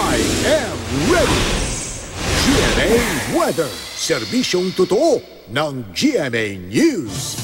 I am ready! GMA Weather, serbisyong totoo ng GMA News.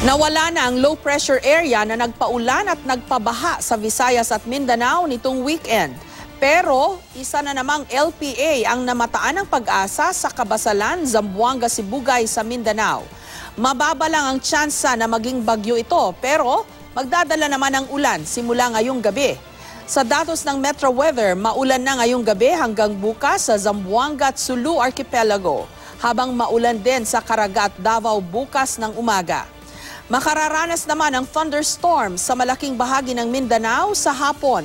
Nawala na ang low pressure area na nagpaulan at nagpabaha sa Visayas at Mindanao nitong weekend. Pero isa na namang LPA ang namataan ng pag-asa sa Kabasalan, Zamboanga, Sibugay sa Mindanao. Mababa lang ang tsansa na maging bagyo ito pero magdadala naman ang ulan simula ngayong gabi. Sa datos ng Metro Weather, maulan na ngayong gabi hanggang bukas sa Zamboanga at Sulu Archipelago, habang maulan din sa Caraga at Davao bukas ng umaga. Makararanas naman ang thunderstorm sa malaking bahagi ng Mindanao sa hapon.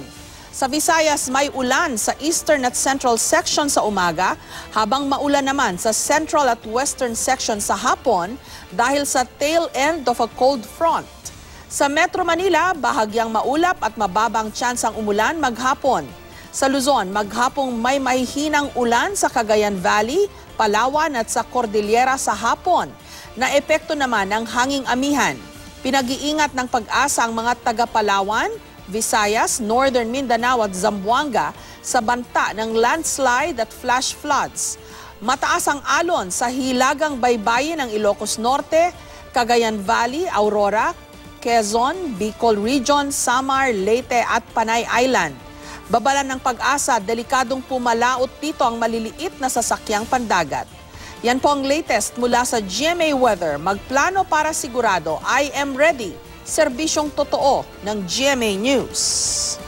Sa Visayas, may ulan sa eastern at central section sa umaga, habang maulan naman sa central at western section sa hapon dahil sa tail end of a cold front. Sa Metro Manila, bahagyang maulap at mababang tsansang umulan maghapon. Sa Luzon, maghapong may mahihinang ulan sa Cagayan Valley, Palawan at sa Cordillera sa hapon. Naepekto naman ng hanging amihan. Pinag-iingat ng pag-asa ang mga taga-Palawan, Visayas, Northern Mindanao at Zamboanga sa banta ng landslide at flash floods. Mataas ang alon sa hilagang baybayin ng Ilocos Norte, Cagayan Valley, Aurora, Quezon, Bicol Region, Samar, Leyte at Panay Island. Babala ng pag-asa, delikadong pumalaot dito ang maliliit na sasakyang pandagat. Yan po ang latest mula sa GMA Weather. Magplano para sigurado, I am ready. Serbisyong totoo ng GMA News.